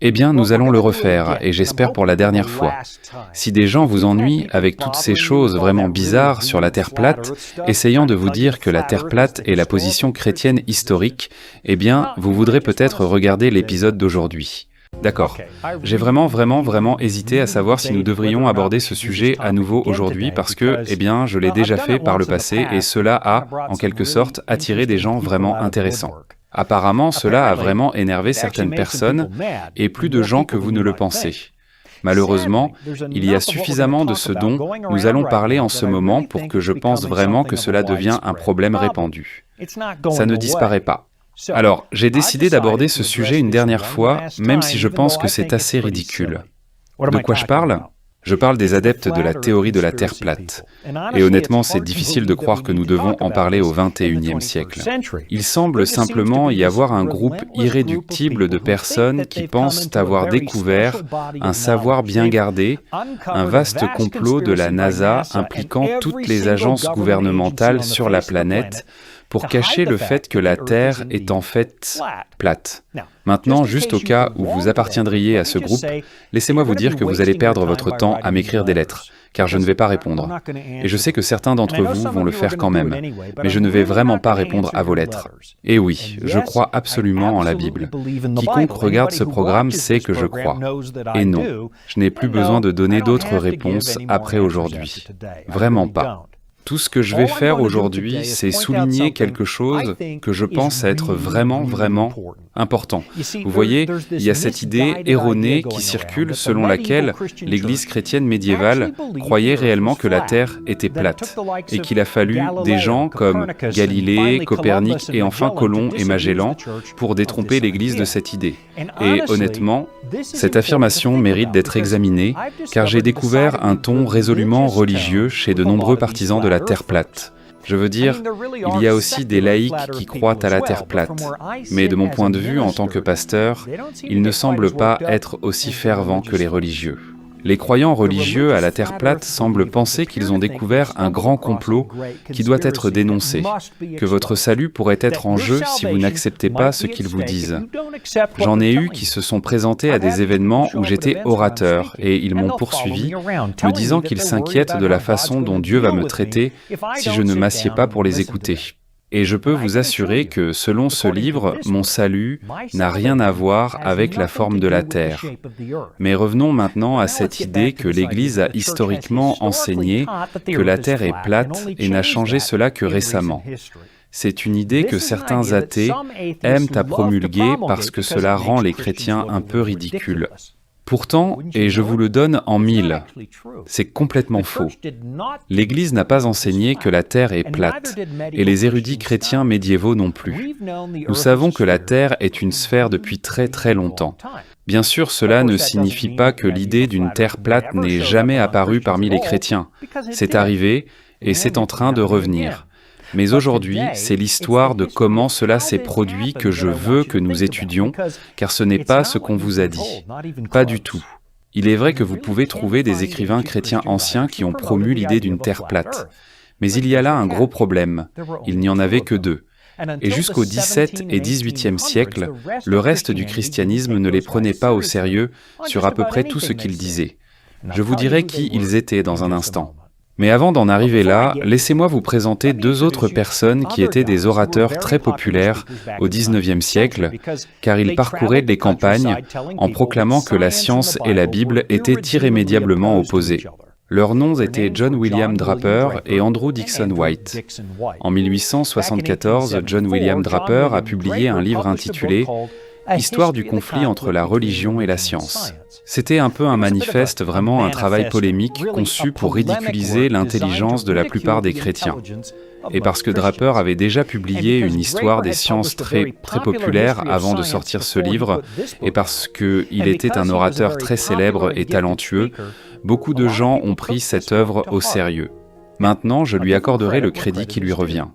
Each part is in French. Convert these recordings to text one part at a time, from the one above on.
Eh bien, nous allons le refaire, et j'espère pour la dernière fois. Si des gens vous ennuient avec toutes ces choses vraiment bizarres sur la Terre plate, essayant de vous dire que la Terre plate est la position chrétienne historique, eh bien, vous voudrez peut-être regarder l'épisode d'aujourd'hui. D'accord. J'ai vraiment hésité à savoir si nous devrions aborder ce sujet à nouveau aujourd'hui parce que, eh bien, je l'ai déjà fait par le passé et cela a, en quelque sorte, attiré des gens vraiment intéressants. Apparemment, cela a vraiment énervé certaines personnes et plus de gens que vous ne le pensez. Malheureusement, il y a suffisamment de ce dont nous allons parler en ce moment pour que je pense vraiment que cela devient un problème répandu. Ça ne disparaît pas. Alors, j'ai décidé d'aborder ce sujet une dernière fois, même si je pense que c'est assez ridicule. De quoi je parle ? Je parle des adeptes de la théorie de la Terre plate. Et honnêtement, c'est difficile de croire que nous devons en parler au XXIe siècle. Il semble simplement y avoir un groupe irréductible de personnes qui pensent avoir découvert un savoir bien gardé, un vaste complot de la NASA impliquant toutes les agences gouvernementales sur la planète pour cacher le fait que la Terre est en fait plate. Maintenant, juste au cas où vous appartiendriez à ce groupe, laissez-moi vous dire que vous allez perdre votre temps à m'écrire des lettres, car je ne vais pas répondre. Et je sais que certains d'entre vous vont le faire quand même, mais je ne vais vraiment pas répondre à vos lettres. Et oui, je crois absolument en la Bible. Quiconque regarde ce programme sait que je crois. Et non, je n'ai plus besoin de donner d'autres réponses après aujourd'hui. Vraiment pas. Tout ce que je vais faire aujourd'hui, c'est souligner quelque chose que je pense être vraiment important. Vous voyez, il y a cette idée erronée qui circule selon laquelle l'Église chrétienne médiévale croyait réellement que la Terre était plate et qu'il a fallu des gens comme Galilée, Copernic et enfin Colomb et Magellan pour détromper l'Église de cette idée. Et honnêtement, cette affirmation mérite d'être examinée car j'ai découvert un ton résolument religieux chez de nombreux partisans de la Terre plate. Je veux dire, il y a aussi des laïcs qui croient à la Terre plate, mais de mon point de vue en tant que pasteur, ils ne semblent pas être aussi fervents que les religieux. Les croyants religieux à la Terre plate semblent penser qu'ils ont découvert un grand complot qui doit être dénoncé, que votre salut pourrait être en jeu si vous n'acceptez pas ce qu'ils vous disent. J'en ai eu qui se sont présentés à des événements où j'étais orateur et ils m'ont poursuivi, me disant qu'ils s'inquiètent de la façon dont Dieu va me traiter si je ne m'assieds pas pour les écouter. Et je peux vous assurer que, selon ce livre, mon salut n'a rien à voir avec la forme de la Terre. Mais revenons maintenant à cette idée que l'Église a historiquement enseigné que la Terre est plate et n'a changé cela que récemment. C'est une idée que certains athées aiment à promulguer parce que cela rend les chrétiens un peu ridicules. Pourtant, et je vous le donne en mille, c'est complètement faux. L'Église n'a pas enseigné que la Terre est plate, et les érudits chrétiens médiévaux non plus. Nous savons que la Terre est une sphère depuis très longtemps. Bien sûr, cela ne signifie pas que l'idée d'une Terre plate n'ait jamais apparu parmi les chrétiens. C'est arrivé, et c'est en train de revenir. Mais aujourd'hui, c'est l'histoire de comment cela s'est produit que je veux que nous étudions, car ce n'est pas ce qu'on vous a dit. Pas du tout. Il est vrai que vous pouvez trouver des écrivains chrétiens anciens qui ont promu l'idée d'une terre plate. Mais il y a là un gros problème. Il n'y en avait que deux. Et jusqu'au XVIIe et XVIIIe siècle, le reste du christianisme ne les prenait pas au sérieux sur à peu près tout ce qu'ils disaient. Je vous dirai qui ils étaient dans un instant. Mais avant d'en arriver là, laissez-moi vous présenter deux autres personnes qui étaient des orateurs très populaires au XIXe siècle, car ils parcouraient les campagnes en proclamant que la science et la Bible étaient irrémédiablement opposées. Leurs noms étaient John William Draper et Andrew Dickson White. En 1874, John William Draper a publié un livre intitulé « Histoire du conflit entre la religion et la science ». C'était un peu un manifeste, vraiment un travail polémique conçu pour ridiculiser l'intelligence de la plupart des chrétiens. Et parce que Draper avait déjà publié une histoire des sciences très populaire avant de sortir ce livre, et parce qu'il était un orateur très célèbre et talentueux, beaucoup de gens ont pris cette œuvre au sérieux. Maintenant, je lui accorderai le crédit qui lui revient.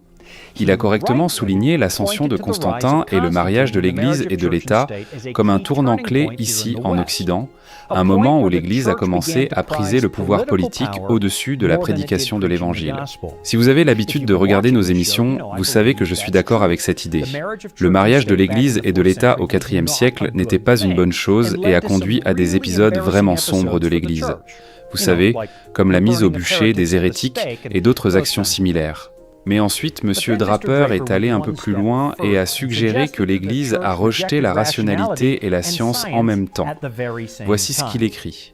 Il a correctement souligné l'ascension de Constantin et le mariage de l'Église et de l'État comme un tournant clé ici en Occident, un moment où l'Église a commencé à priser le pouvoir politique au-dessus de la prédication de l'Évangile. Si vous avez l'habitude de regarder nos émissions, vous savez que je suis d'accord avec cette idée. Le mariage de l'Église et de l'État au IVe siècle n'était pas une bonne chose et a conduit à des épisodes vraiment sombres de l'Église. Vous savez, comme la mise au bûcher des hérétiques et d'autres actions similaires. Mais ensuite, M. Draper est allé un peu plus loin et a suggéré que l'Église a rejeté la rationalité et la science en même temps. Voici ce qu'il écrit.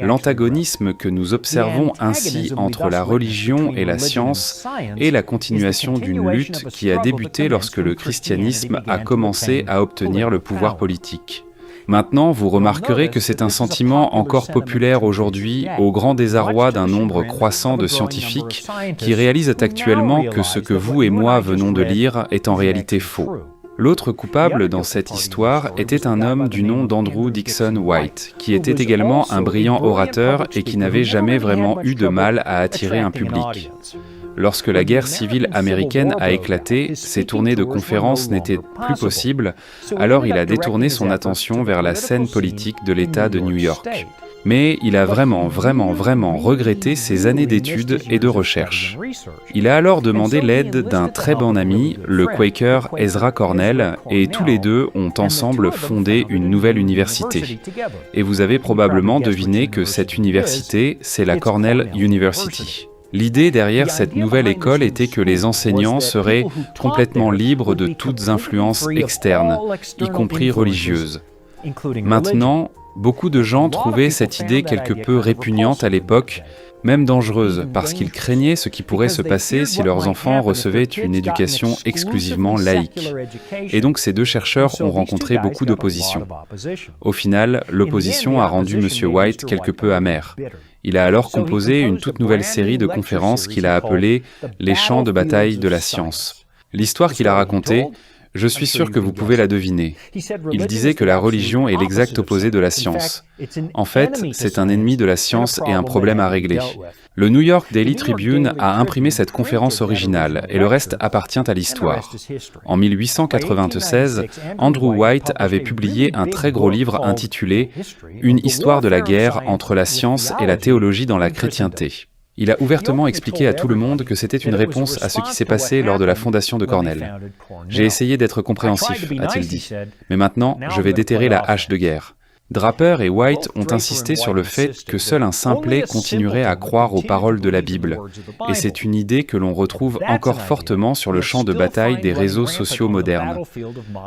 L'antagonisme que nous observons ainsi entre la religion et la science est la continuation d'une lutte qui a débuté lorsque le christianisme a commencé à obtenir le pouvoir politique. Maintenant, vous remarquerez que c'est un sentiment encore populaire aujourd'hui, au grand désarroi d'un nombre croissant de scientifiques qui réalisent actuellement que ce que vous et moi venons de lire est en réalité faux. L'autre coupable dans cette histoire était un homme du nom d'Andrew Dickson White, qui était également un brillant orateur et qui n'avait jamais vraiment eu de mal à attirer un public. Lorsque la guerre civile américaine a éclaté, ses tournées de conférences n'étaient plus possibles, alors il a détourné son attention vers la scène politique de l'État de New York. Mais il a vraiment regretté ses années d'études et de recherche. Il a alors demandé l'aide d'un très bon ami, le Quaker Ezra Cornell, et tous les deux ont ensemble fondé une nouvelle université. Et vous avez probablement deviné que cette université, c'est la Cornell University. L'idée derrière cette nouvelle école était que les enseignants seraient complètement libres de toutes influences externes, y compris religieuses. Maintenant, beaucoup de gens trouvaient cette idée quelque peu répugnante à l'époque, même dangereuse, parce qu'ils craignaient ce qui pourrait se passer si leurs enfants recevaient une éducation exclusivement laïque. Et donc ces deux chercheurs ont rencontré beaucoup d'opposition. Au final, l'opposition a rendu M. White quelque peu amer. Il a alors composé une toute nouvelle série de conférences qu'il a appelées « Les champs de bataille de la science ». L'histoire qu'il a racontée, je suis sûr que vous pouvez la deviner. Il disait que la religion est l'exact opposé de la science. En fait, c'est un ennemi de la science et un problème à régler. Le New York Daily Tribune a imprimé cette conférence originale et le reste appartient à l'histoire. En 1896, Andrew White avait publié un très gros livre intitulé « Une histoire de la guerre entre la science et la théologie dans la chrétienté ». Il a ouvertement expliqué à tout le monde que c'était une réponse à ce qui s'est passé lors de la fondation de Cornell. « J'ai essayé d'être compréhensif, a-t-il dit, mais maintenant je vais déterrer la hache de guerre. » Draper et White ont insisté sur le fait que seul un simplet continuerait à croire aux paroles de la Bible, et c'est une idée que l'on retrouve encore fortement sur le champ de bataille des réseaux sociaux modernes.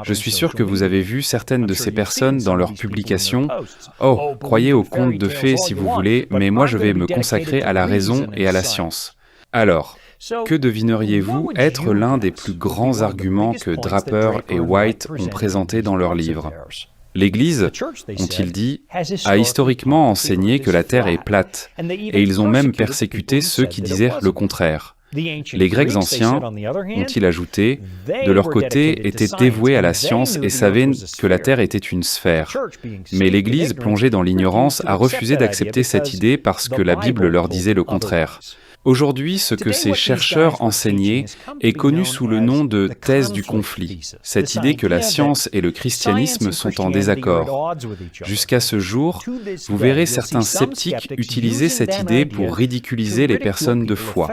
Je suis sûr que vous avez vu certaines de ces personnes dans leurs publications. « Oh, croyez aux contes de fées si vous voulez, mais moi je vais me consacrer à la raison et à la science. » Alors, que devineriez-vous être l'un des plus grands arguments que Draper et White ont présentés dans leurs livres ? L'Église, ont-ils dit, a historiquement enseigné que la Terre est plate, et ils ont même persécuté ceux qui disaient le contraire. Les Grecs anciens, ont-ils ajouté, de leur côté, étaient dévoués à la science et savaient que la Terre était une sphère. Mais l'Église, plongée dans l'ignorance, a refusé d'accepter cette idée parce que la Bible leur disait le contraire. Aujourd'hui, ce que ces chercheurs enseignaient est connu sous le nom de « thèse du conflit », cette idée que la science et le christianisme sont en désaccord. Jusqu'à ce jour, vous verrez certains sceptiques utiliser cette idée pour ridiculiser les personnes de foi.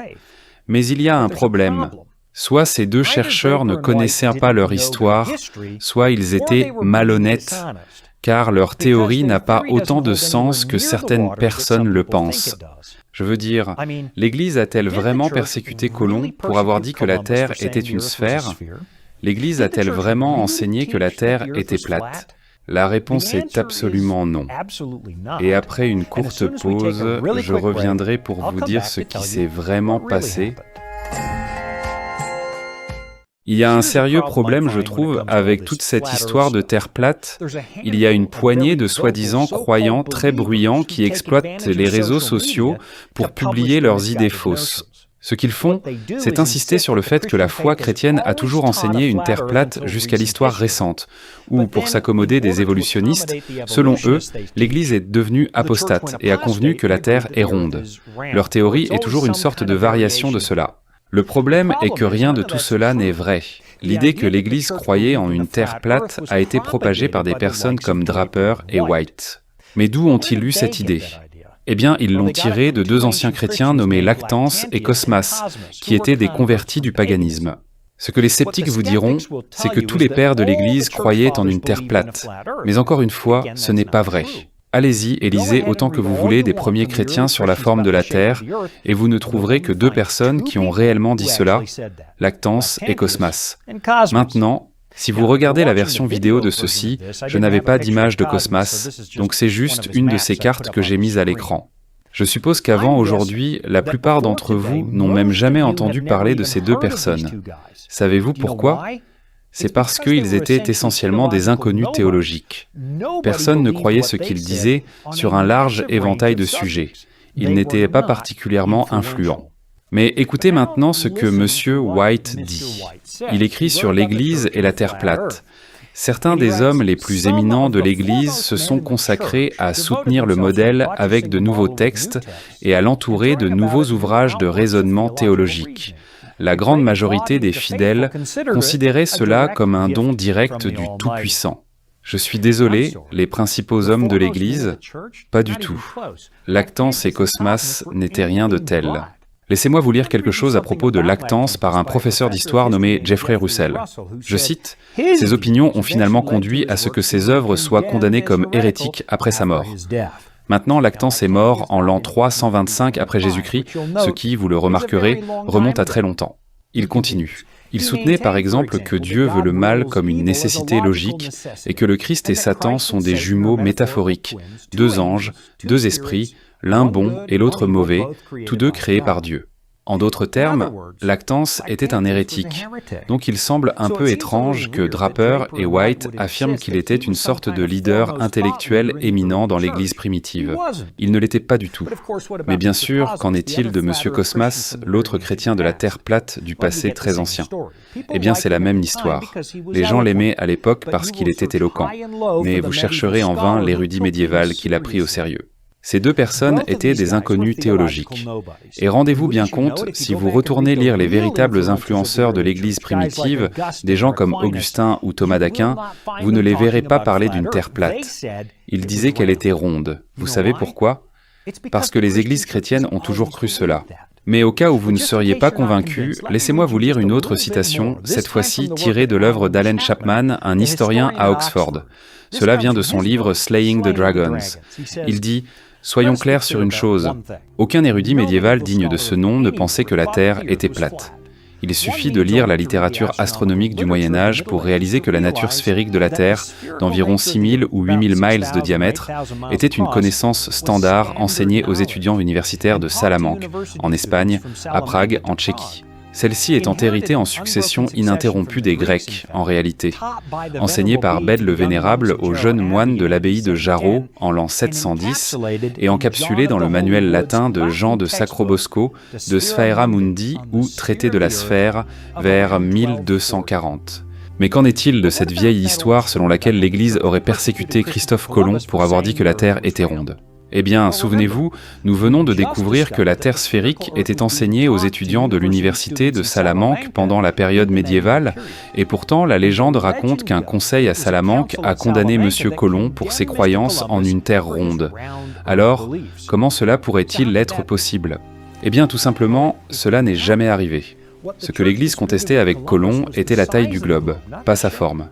Mais il y a un problème. Soit ces deux chercheurs ne connaissaient pas leur histoire, soit ils étaient malhonnêtes, car leur théorie n'a pas autant de sens que certaines personnes le pensent. Je veux dire, l'Église a-t-elle vraiment persécuté Colomb pour avoir dit que la Terre était une sphère? L'Église a-t-elle vraiment enseigné que la Terre était plate? La réponse est absolument non. Et après une courte pause, je reviendrai pour vous dire ce qui s'est vraiment passé. Il y a un sérieux problème, je trouve, avec toute cette histoire de terre plate. Il y a une poignée de soi-disant croyants très bruyants qui exploitent les réseaux sociaux pour publier leurs idées fausses. Ce qu'ils font, c'est insister sur le fait que la foi chrétienne a toujours enseigné une terre plate jusqu'à l'histoire récente, où, pour s'accommoder des évolutionnistes, selon eux, l'Église est devenue apostate et a convenu que la terre est ronde. Leur théorie est toujours une sorte de variation de cela. Le problème est que rien de tout cela n'est vrai. L'idée que l'Église croyait en une terre plate a été propagée par des personnes comme Draper et White. Mais d'où ont-ils eu cette idée ? Eh bien, ils l'ont tirée de deux anciens chrétiens nommés Lactance et Cosmas, qui étaient des convertis du paganisme. Ce que les sceptiques vous diront, c'est que tous les pères de l'Église croyaient en une terre plate. Mais encore une fois, ce n'est pas vrai. Allez-y et lisez autant que vous voulez des premiers chrétiens sur la forme de la terre, et vous ne trouverez que deux personnes qui ont réellement dit cela, Lactance et Cosmas. Maintenant, si vous regardez la version vidéo de ceci, je n'avais pas d'image de Cosmas, donc c'est juste une de ces cartes que j'ai mise à l'écran. Je suppose qu'avant aujourd'hui, la plupart d'entre vous n'ont même jamais entendu parler de ces deux personnes. Savez-vous pourquoi ? C'est parce qu'ils étaient essentiellement des inconnus théologiques. Personne ne croyait ce qu'ils disaient sur un large éventail de sujets. Ils n'étaient pas particulièrement influents. Mais écoutez maintenant ce que M. White dit. Il écrit sur l'Église et la terre plate. Certains des hommes les plus éminents de l'Église se sont consacrés à soutenir le modèle avec de nouveaux textes et à l'entourer de nouveaux ouvrages de raisonnement théologique. La grande majorité des fidèles considérait cela comme un don direct du Tout-Puissant. Je suis désolé, les principaux hommes de l'Église, pas du tout. Lactance et Cosmas n'étaient rien de tel. Laissez-moi vous lire quelque chose à propos de Lactance par un professeur d'histoire nommé Jeffrey Russell. Je cite, « Ses opinions ont finalement conduit à ce que ses œuvres soient condamnées comme hérétiques après sa mort. » Maintenant, Lactance est mort en l'an 325 après Jésus-Christ, ce qui, vous le remarquerez, remonte à très longtemps. Il continue. Il soutenait par exemple que Dieu veut le mal comme une nécessité logique et que le Christ et Satan sont des jumeaux métaphoriques, deux anges, deux esprits, l'un bon et l'autre mauvais, tous deux créés par Dieu. En d'autres termes, Lactance était un hérétique, donc il semble un peu étrange que Draper et White affirment qu'il était une sorte de leader intellectuel éminent dans l'Église primitive. Il ne l'était pas du tout. Mais bien sûr, qu'en est-il de M. Cosmas, l'autre chrétien de la terre plate du passé très ancien ? Eh bien, c'est la même histoire. Les gens l'aimaient à l'époque parce qu'il était éloquent, mais vous chercherez en vain l'érudit médiéval qui l'a pris au sérieux. Ces deux personnes étaient des inconnus théologiques. Et rendez-vous bien compte, si vous retournez lire les véritables influenceurs de l'Église primitive, des gens comme Augustin ou Thomas d'Aquin, vous ne les verrez pas parler d'une terre plate. Ils disaient qu'elle était ronde. Vous savez pourquoi ? Parce que les églises chrétiennes ont toujours cru cela. Mais au cas où vous ne seriez pas convaincu, laissez-moi vous lire une autre citation, cette fois-ci tirée de l'œuvre d'Alan Chapman, un historien à Oxford. Cela vient de son livre Slaying the Dragons. Il dit « Soyons clairs sur une chose, aucun érudit médiéval digne de ce nom ne pensait que la Terre était plate. Il suffit de lire la littérature astronomique du Moyen-Âge pour réaliser que la nature sphérique de la Terre, d'environ 6000 ou 8000 miles de diamètre, était une connaissance standard enseignée aux étudiants universitaires de Salamanque, en Espagne, à Prague, en Tchéquie. Celle-ci étant héritée en succession ininterrompue des Grecs, en réalité, enseignée par Bède le Vénérable aux jeunes moines de l'abbaye de Jarreau en l'an 710 et encapsulée dans le manuel latin de Jean de Sacrobosco de Sphaera Mundi ou Traité de la sphère vers 1240. Mais qu'en est-il de cette vieille histoire selon laquelle l'Église aurait persécuté Christophe Colomb pour avoir dit que la Terre était ronde ? Eh bien, souvenez-vous, nous venons de découvrir que la Terre sphérique était enseignée aux étudiants de l'université de Salamanque pendant la période médiévale, et pourtant la légende raconte qu'un conseil à Salamanque a condamné M. Colomb pour ses croyances en une Terre ronde. Alors, comment cela pourrait-il être possible ? Eh bien, tout simplement, cela n'est jamais arrivé. Ce que l'Église contestait avec Colomb était la taille du globe, pas sa forme.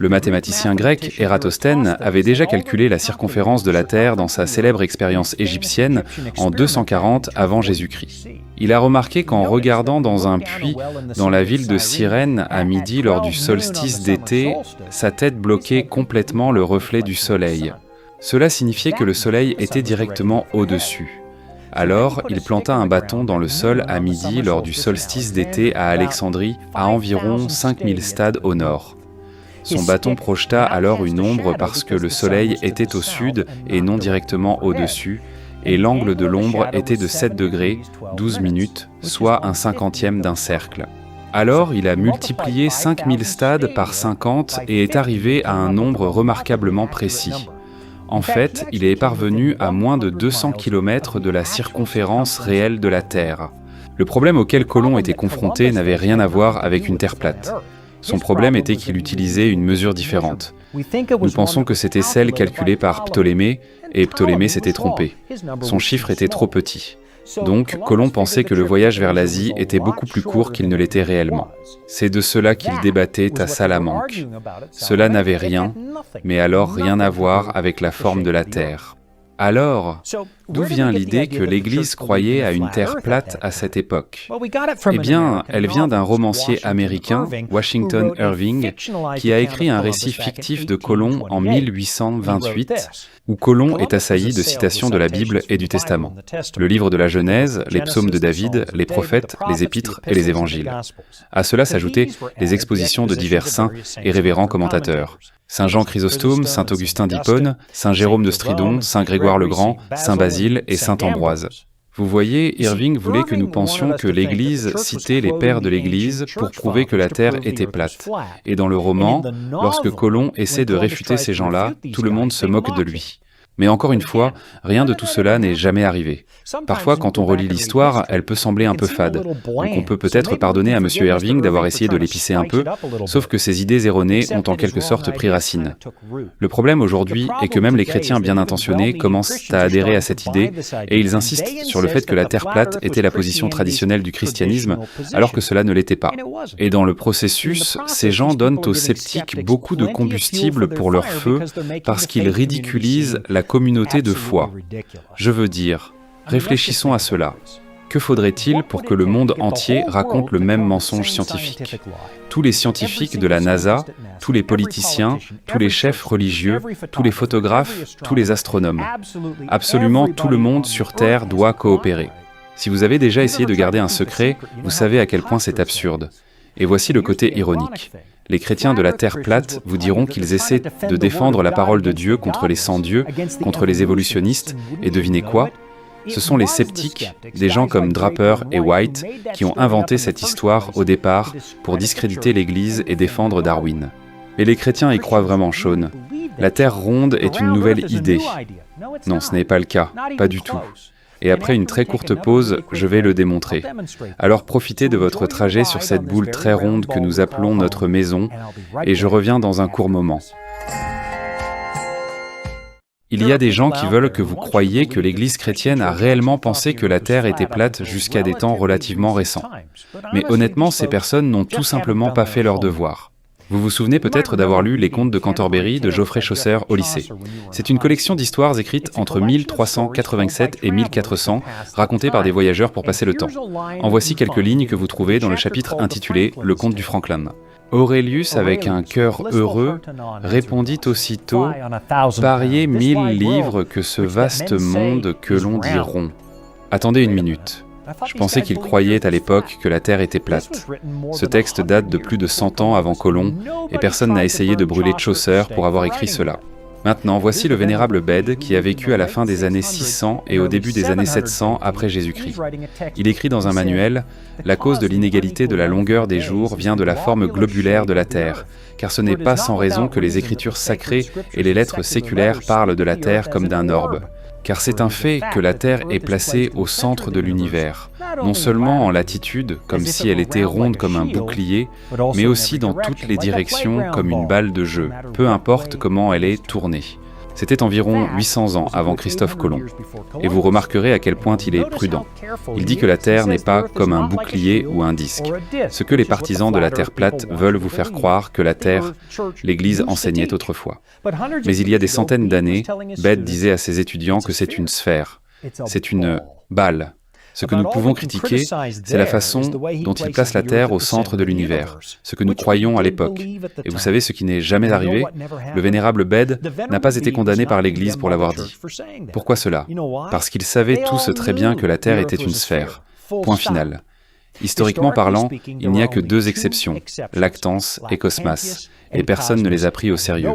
Le mathématicien grec Ératosthène avait déjà calculé la circonférence de la Terre dans sa célèbre expérience égyptienne en 240 avant Jésus-Christ. Il a remarqué qu'en regardant dans un puits dans la ville de Cyrène à midi lors du solstice d'été, sa tête bloquait complètement le reflet du soleil. Cela signifiait que le soleil était directement au-dessus. Alors, il planta un bâton dans le sol à midi lors du solstice d'été à Alexandrie, à environ 5000 stades au nord. Son bâton projeta alors une ombre parce que le soleil était au sud et non directement au-dessus, et l'angle de l'ombre était de 7 degrés, 12 minutes, soit un 50e d'un cercle. Alors il a multiplié 5000 stades par 50 et est arrivé à un nombre remarquablement précis. En fait, il est parvenu à moins de 200 km de la circonférence réelle de la Terre. Le problème auquel Colomb était confronté n'avait rien à voir avec une Terre plate. Son problème était qu'il utilisait une mesure différente. Nous pensons que c'était celle calculée par Ptolémée, et Ptolémée s'était trompé. Son chiffre était trop petit. Donc, Colomb pensait que le voyage vers l'Asie était beaucoup plus court qu'il ne l'était réellement. C'est de cela qu'il débattait à Salamanque. Cela n'avait rien, mais alors rien à voir avec la forme de la Terre. Alors, d'où vient l'idée que l'Église croyait à une Terre plate à cette époque? Eh bien, elle vient d'un romancier américain, Washington Irving, qui a écrit un récit fictif de Colomb en 1828, où Colomb est assailli de citations de la Bible et du Testament. Le livre de la Genèse, les psaumes de David, les prophètes, les épîtres et les évangiles. À cela s'ajoutaient les expositions de divers saints et révérends commentateurs. Saint Jean Chrysostome, Saint Augustin d'Hippone, Saint Jérôme de Stridon, Saint Grégoire le Grand, Saint Basile et Saint Ambroise. Vous voyez, Irving voulait que nous pensions que l'Église citait les pères de l'Église pour prouver que la Terre était plate. Et dans le roman, lorsque Colomb essaie de réfuter ces gens-là, tout le monde se moque de lui. Mais encore une fois, rien de tout cela n'est jamais arrivé. Parfois, quand on relit l'histoire, elle peut sembler un peu fade. Donc on peut peut-être pardonner à M. Irving d'avoir essayé de l'épicer un peu, sauf que ses idées erronées ont en quelque sorte pris racine. Le problème aujourd'hui est que même les chrétiens bien intentionnés commencent à adhérer à cette idée, et ils insistent sur le fait que la Terre plate était la position traditionnelle du christianisme, alors que cela ne l'était pas. Et dans le processus, ces gens donnent aux sceptiques beaucoup de combustible pour leur feu, parce qu'ils ridiculisent la communauté de foi. Je veux dire, réfléchissons à cela. Que faudrait-il pour que le monde entier raconte le même mensonge scientifique? Tous les scientifiques de la NASA, tous les politiciens, tous les chefs religieux, tous les photographes, tous les astronomes. Absolument tout le monde sur Terre doit coopérer. Si vous avez déjà essayé de garder un secret, vous savez à quel point c'est absurde. Et voici le côté ironique. Les chrétiens de la Terre plate vous diront qu'ils essaient de défendre la parole de Dieu contre les sans-dieux, contre les évolutionnistes, et devinez quoi? Ce sont les sceptiques, des gens comme Draper et White, qui ont inventé cette histoire au départ pour discréditer l'Église et défendre Darwin. Mais les chrétiens y croient vraiment, Sean. La Terre ronde est une nouvelle idée. Non, ce n'est pas le cas, pas du tout. Et après une très courte pause, je vais le démontrer. Alors profitez de votre trajet sur cette boule très ronde que nous appelons notre maison, et je reviens dans un court moment. Il y a des gens qui veulent que vous croyiez que l'Église chrétienne a réellement pensé que la Terre était plate jusqu'à des temps relativement récents. Mais honnêtement, ces personnes n'ont tout simplement pas fait leur devoir. Vous vous souvenez peut-être d'avoir lu Les Contes de Cantorbéry de Geoffrey Chaucer au lycée. C'est une collection d'histoires écrites entre 1387 et 1400, racontées par des voyageurs pour passer le temps. En voici quelques lignes que vous trouvez dans le chapitre intitulé « Le conte du Franklin ». Aurélius, avec un cœur heureux, répondit aussitôt « Pariez 1000 livres que ce vaste monde que l'on dit rond. » Attendez une minute. Je pensais qu'il croyait à l'époque que la Terre était plate. Ce texte date de plus de 100 ans avant Colomb, et personne n'a essayé de brûler Chaucer pour avoir écrit cela. Maintenant, voici le vénérable Bède qui a vécu à la fin des années 600 et au début des années 700 après Jésus-Christ. Il écrit dans un manuel « La cause de l'inégalité de la longueur des jours vient de la forme globulaire de la Terre, car ce n'est pas sans raison que les écritures sacrées et les lettres séculaires parlent de la Terre comme d'un orbe. Car c'est un fait que la Terre est placée au centre de l'univers, non seulement en latitude, comme si elle était ronde comme un bouclier, mais aussi dans toutes les directions comme une balle de jeu, peu importe comment elle est tournée. C'était environ 800 ans avant Christophe Colomb. Et vous remarquerez à quel point il est prudent. Il dit que la Terre n'est pas comme un bouclier ou un disque. Ce que les partisans de la Terre plate veulent vous faire croire que la Terre, l'Église enseignait autrefois. Mais il y a des centaines d'années, Bède disait à ses étudiants que c'est une sphère. C'est une balle. Ce que nous pouvons critiquer, c'est la façon dont il place la Terre au centre de l'univers, ce que nous croyions à l'époque. Et vous savez ce qui n'est jamais arrivé? Le vénérable Bède n'a pas été condamné par l'Église pour l'avoir dit. Pourquoi cela? Parce qu'ils savaient tous très bien que la Terre était une sphère. Point final. Historiquement parlant, il n'y a que deux exceptions, Lactance et Cosmas, et personne ne les a pris au sérieux.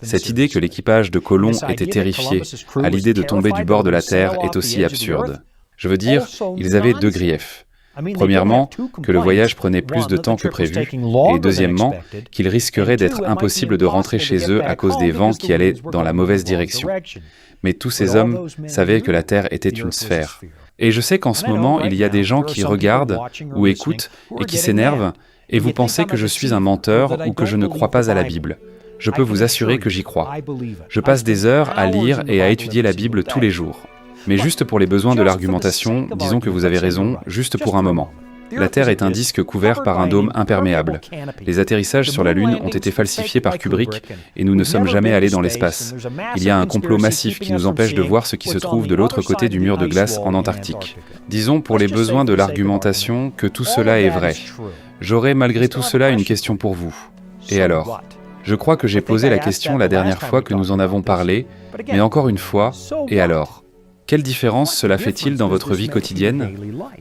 Cette idée que l'équipage de Colomb était terrifié à l'idée de tomber du bord de la Terre est aussi absurde. Je veux dire, ils avaient deux griefs. Premièrement, que le voyage prenait plus de temps que prévu, et deuxièmement, qu'il risquerait d'être impossible de rentrer chez eux à cause des vents qui allaient dans la mauvaise direction. Mais tous ces hommes savaient que la Terre était une sphère. Et je sais qu'en ce moment, il y a des gens qui regardent ou écoutent et qui s'énervent, et vous pensez que je suis un menteur ou que je ne crois pas à la Bible. Je peux vous assurer que j'y crois. Je passe des heures à lire et à étudier la Bible tous les jours. Mais juste pour les besoins de l'argumentation, disons que vous avez raison, juste pour un moment. La Terre est un disque couvert par un dôme imperméable. Les atterrissages sur la Lune ont été falsifiés par Kubrick et nous ne sommes jamais allés dans l'espace. Il y a un complot massif qui nous empêche de voir ce qui se trouve de l'autre côté du mur de glace en Antarctique. Disons pour les besoins de l'argumentation que tout cela est vrai. J'aurais malgré tout cela une question pour vous. Et alors ? Je crois que j'ai posé la question la dernière fois que nous en avons parlé, mais encore une fois, et alors ? Quelle différence cela fait-il dans votre vie quotidienne?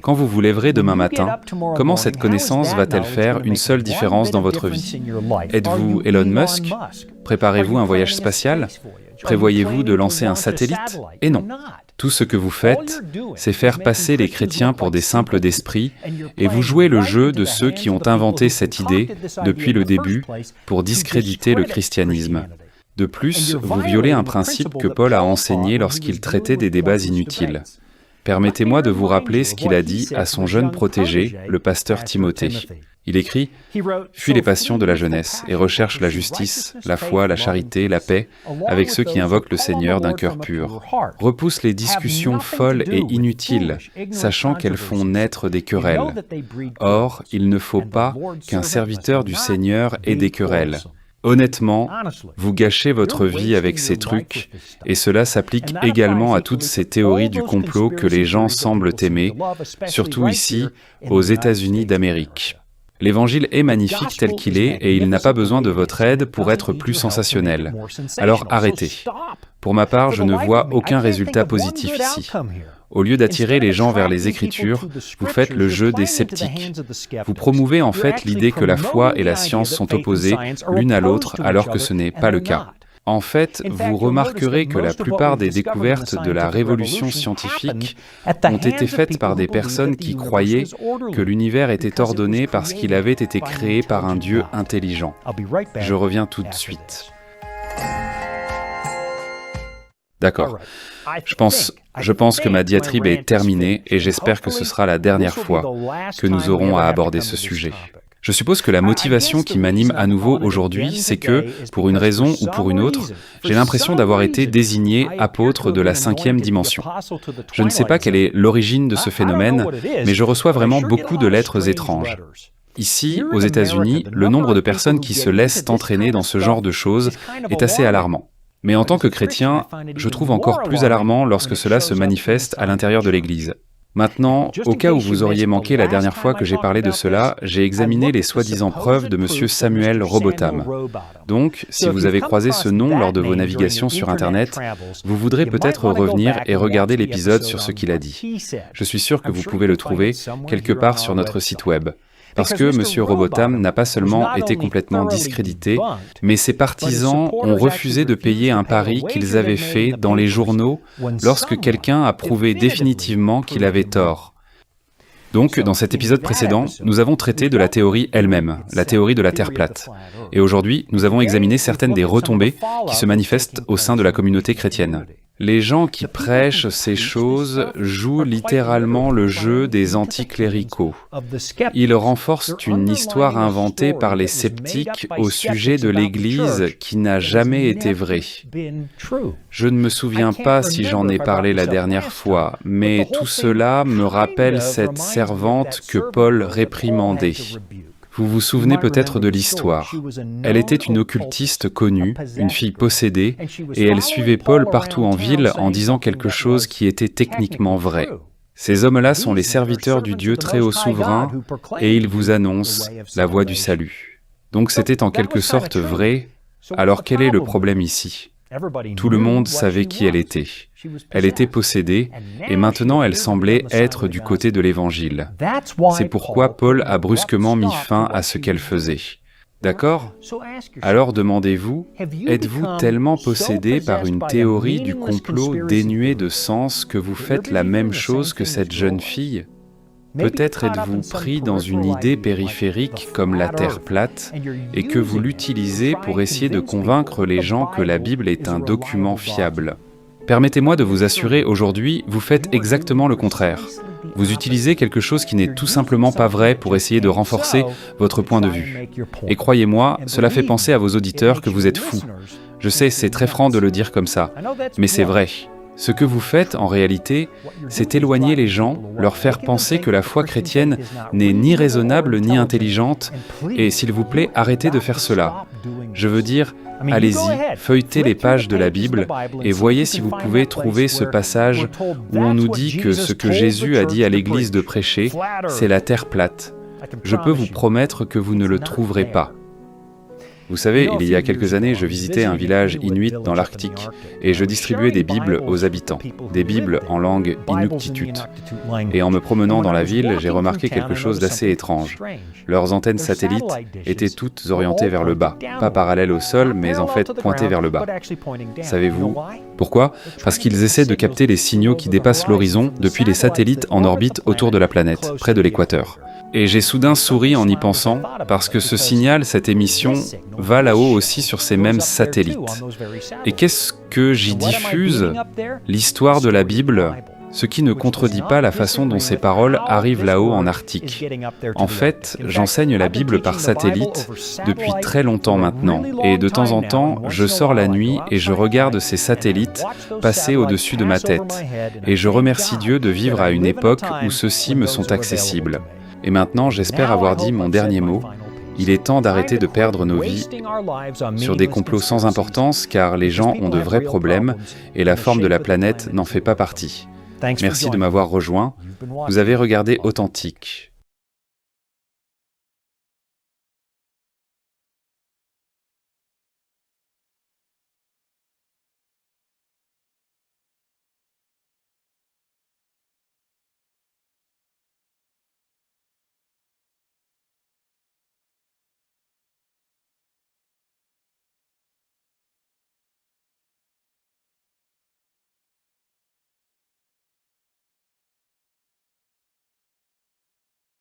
Quand vous vous lèverez demain matin, comment cette connaissance va-t-elle faire une seule différence dans votre vie? Êtes-vous Elon Musk? Préparez-vous un voyage spatial? Prévoyez-vous de lancer un satellite? Et non. Tout ce que vous faites, c'est faire passer les chrétiens pour des simples d'esprit, et vous jouez le jeu de ceux qui ont inventé cette idée depuis le début pour discréditer le christianisme. De plus, vous violez un principe que Paul a enseigné lorsqu'il traitait des débats inutiles. Permettez-moi de vous rappeler ce qu'il a dit à son jeune protégé, le pasteur Timothée. Il écrit « Fuis les passions de la jeunesse et recherche la justice, la foi, la charité, la paix, avec ceux qui invoquent le Seigneur d'un cœur pur. Repousse les discussions folles et inutiles, sachant qu'elles font naître des querelles. Or, il ne faut pas qu'un serviteur du Seigneur ait des querelles. » Honnêtement, vous gâchez votre vie avec ces trucs, et cela s'applique également à toutes ces théories du complot que les gens semblent aimer, surtout ici, aux États-Unis d'Amérique. L'Évangile est magnifique tel qu'il est, et il n'a pas besoin de votre aide pour être plus sensationnel. Alors arrêtez. Pour ma part, je ne vois aucun résultat positif ici. Au lieu d'attirer les gens vers les Écritures, vous faites le jeu des sceptiques. Vous promouvez en fait l'idée que la foi et la science sont opposées l'une à l'autre alors que ce n'est pas le cas. En fait, vous remarquerez que la plupart des découvertes de la révolution scientifique ont été faites par des personnes qui croyaient que l'univers était ordonné parce qu'il avait été créé par un Dieu intelligent. Je reviens tout de suite. D'accord. Je pense que ma diatribe est terminée et j'espère que ce sera la dernière fois que nous aurons à aborder ce sujet. Je suppose que la motivation qui m'anime à nouveau aujourd'hui, c'est que, pour une raison ou pour une autre, j'ai l'impression d'avoir été désigné apôtre de la 5e dimension. Je ne sais pas quelle est l'origine de ce phénomène, mais je reçois vraiment beaucoup de lettres étranges. Ici, aux États-Unis, le nombre de personnes qui se laissent entraîner dans ce genre de choses est assez alarmant. Mais en tant que chrétien, je trouve encore plus alarmant lorsque cela se manifeste à l'intérieur de l'Église. Maintenant, au cas où vous auriez manqué la dernière fois que j'ai parlé de cela, j'ai examiné les soi-disant preuves de M. Samuel Robotham. Donc, si vous avez croisé ce nom lors de vos navigations sur Internet, vous voudrez peut-être revenir et regarder l'épisode sur ce qu'il a dit. Je suis sûr que vous pouvez le trouver quelque part sur notre site web. Parce que M. Robotham n'a pas seulement été complètement discrédité, mais ses partisans ont refusé de payer un pari qu'ils avaient fait dans les journaux lorsque quelqu'un a prouvé définitivement qu'il avait tort. Donc, dans cet épisode précédent, nous avons traité de la théorie elle-même, la théorie de la Terre plate. Et aujourd'hui, nous avons examiné certaines des retombées qui se manifestent au sein de la communauté chrétienne. Les gens qui prêchent ces choses jouent littéralement le jeu des anticléricaux. Ils renforcent une histoire inventée par les sceptiques au sujet de l'Église qui n'a jamais été vraie. Je ne me souviens pas si j'en ai parlé la dernière fois, mais tout cela me rappelle cette servante que Paul réprimandait. Vous vous souvenez peut-être de l'histoire. Elle était une occultiste connue, une fille possédée, et elle suivait Paul partout en ville en disant quelque chose qui était techniquement vrai. Ces hommes-là sont les serviteurs du Dieu très haut souverain, et ils vous annoncent la voie du salut. Donc c'était en quelque sorte vrai, alors quel est le problème ici ? Tout le monde savait qui elle était. Elle était possédée, et maintenant elle semblait être du côté de l'Évangile. C'est pourquoi Paul a brusquement mis fin à ce qu'elle faisait. D'accord ? Alors demandez-vous, êtes-vous tellement possédé par une théorie du complot dénuée de sens que vous faites la même chose que cette jeune fille ? Peut-être êtes-vous pris dans une idée périphérique comme la Terre plate et que vous l'utilisez pour essayer de convaincre les gens que la Bible est un document fiable. Permettez-moi de vous assurer, aujourd'hui, vous faites exactement le contraire. Vous utilisez quelque chose qui n'est tout simplement pas vrai pour essayer de renforcer votre point de vue. Et croyez-moi, cela fait penser à vos auditeurs que vous êtes fous. Je sais, c'est très franc de le dire comme ça, mais c'est vrai. Ce que vous faites, en réalité, c'est éloigner les gens, leur faire penser que la foi chrétienne n'est ni raisonnable ni intelligente, et s'il vous plaît, arrêtez de faire cela. Je veux dire, allez-y, feuilletez les pages de la Bible et voyez si vous pouvez trouver ce passage où on nous dit que ce que Jésus a dit à l'Église de prêcher, c'est la terre plate. Je peux vous promettre que vous ne le trouverez pas. Vous savez, il y a quelques années, je visitais un village inuit dans l'Arctique et je distribuais des Bibles aux habitants, des Bibles en langue inuktitut. Et en me promenant dans la ville, j'ai remarqué quelque chose d'assez étrange. Leurs antennes satellites étaient toutes orientées vers le bas, pas parallèles au sol, mais en fait pointées vers le bas. Savez-vous pourquoi? Parce qu'ils essaient de capter les signaux qui dépassent l'horizon depuis les satellites en orbite autour de la planète, près de l'équateur. Et j'ai soudain souri en y pensant, parce que ce signal, cette émission, va là-haut aussi sur ces mêmes satellites. Et qu'est-ce que j'y diffuse? L'histoire de la Bible, ce qui ne contredit pas la façon dont ces paroles arrivent là-haut en Arctique. En fait, j'enseigne la Bible par satellite depuis très longtemps maintenant, et de temps en temps, je sors la nuit et je regarde ces satellites passer au-dessus de ma tête. Et je remercie Dieu de vivre à une époque où ceux-ci me sont accessibles. Et maintenant, j'espère avoir dit mon dernier mot. Il est temps d'arrêter de perdre nos vies sur des complots sans importance, car les gens ont de vrais problèmes et la forme de la planète n'en fait pas partie. Merci de m'avoir rejoint. Vous avez regardé Authentique.